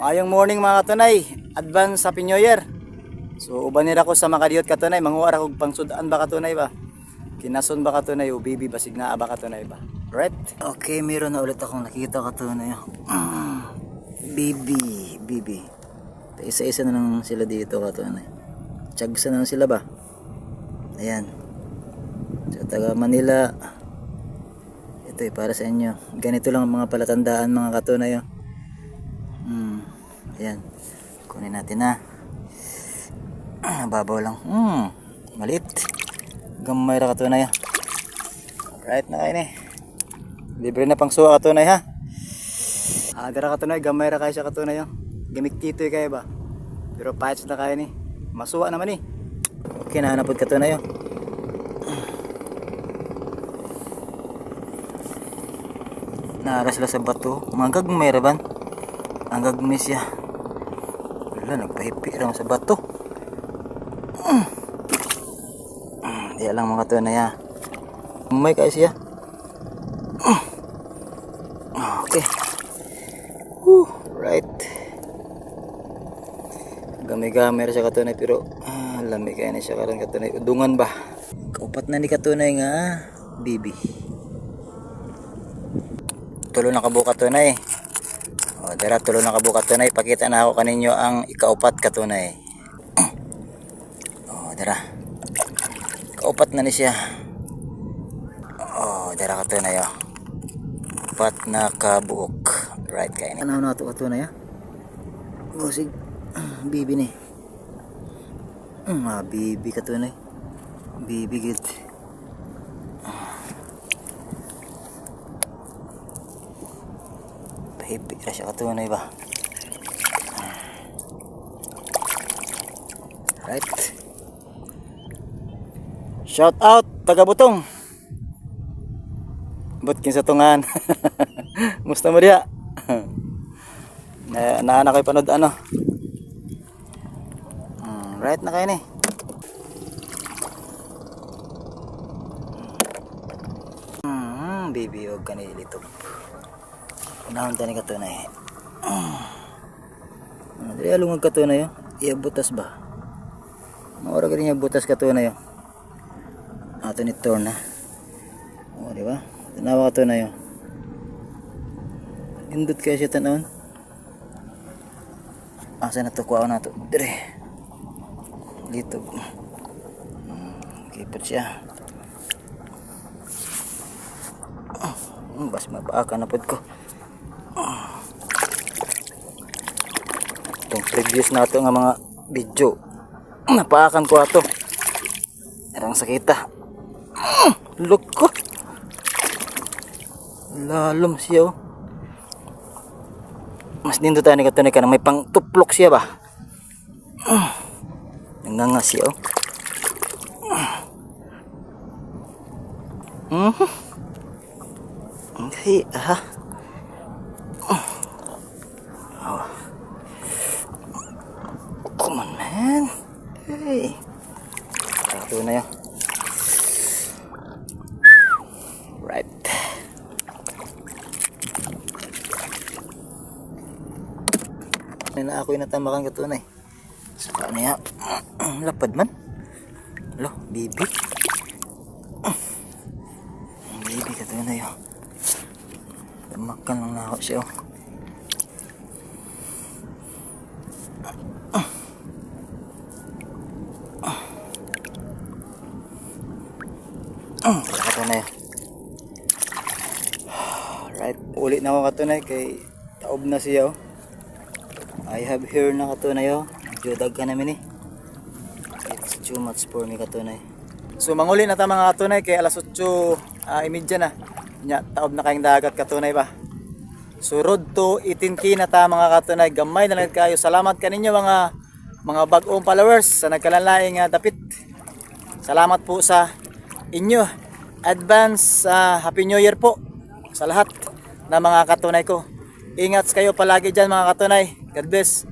Mayong morning mga katunay, advance Happy New Year. So ubanira ko sa makadiyot katunay, manguara kog pangsudaan ba katunay ba? Kinason ba katunay o bibi basig naa ba katunay ba? Right? Okay, meron na ulit akong nakita katunay. Bibi. Isa-isa na lang sila dito katunay. Tiyagsa na lang sila ba? Ayan. Sa taga Manila. Ito para sa inyo. Ganito lang ang mga palatandaan mga katunay. Ayan. Kunin natin na. Babaw lang. Malit. Gamay ra katunay. Right na kayo ni. Libre na pang suwa katunay ha. Dara katunay, gamay ra kayo siya katunay. Gamik kitoy kayo ba? Pero patch na kayo ni. Masuwa naman ni. Okay, nahanapod katunay. Naaras sila sa bato. Mga gagmay ra ban. Ang gagmay siya. Wala, nagpahipi lang sa bato. Diya lang mga tunay ha. May kayo siya. Okay. Right. Gamay-gamay siya katunay pero lami kaya na siya karon katunay. Udungan ba? Kaupat na ni katunay nga bibi. Tulo na kabuka tunay. Dara tulo na kabuka tunay. Pakita na ako kaninyo ang ikaupat katunay. Dara. Kaupat na ni siya. Dara katunay. Upat na kabuok. Right kaya ni. Ano na ito katunay Busig. Bibi ni. Bibi katunay. Bibi git. Pahipi na siya katunay ba? Right. Shout out taga Butong. But kinsa tungan. Musta mo diha? Na koy panood ano. Right na kayo ni. Baby og kanil ito. Unahon tani katunay. Dili alungag katunay iya butas ba? Maura gani niya butas katunay ato ni torn na. Di ba? Tanawa katunay Indot kaya siya tanawon. Asa na to kuha na to? Dire. Dito. Kipot siya. Bas mapaaka na pod ko. Itong previous na ito nga mga video. Napaakan ko ato. Erang sakita. Look ko. Lalom siya Mas dindo tayo ni katunay ka na may pang tuplok siya ba? Nangangas siya Okay, Come on, man. Hey. Ito na Right. Na ako yung natamakan katunay. So, ano lapad man. Lo, bibi. Bibi katunay Tamakan lang na ako siya katunay. Right, ulit na ako katunay kay taob na siya I have here na katunay Jodag ka namin It's too much for me katunay. So manguli na ta mga katunay kay alas 8:30 na. Nya taob na kayong dagat katunay ba. So road to 18K na ta mga katunay. Gamay na lang kayo. Salamat kaninyo mga bag-ong followers sa nagkalanlaing dapit. Salamat po sa inyo. Advance Happy New Year po sa lahat na mga katunay ko. Ingat kayo palagi dyan mga katunay. God bless.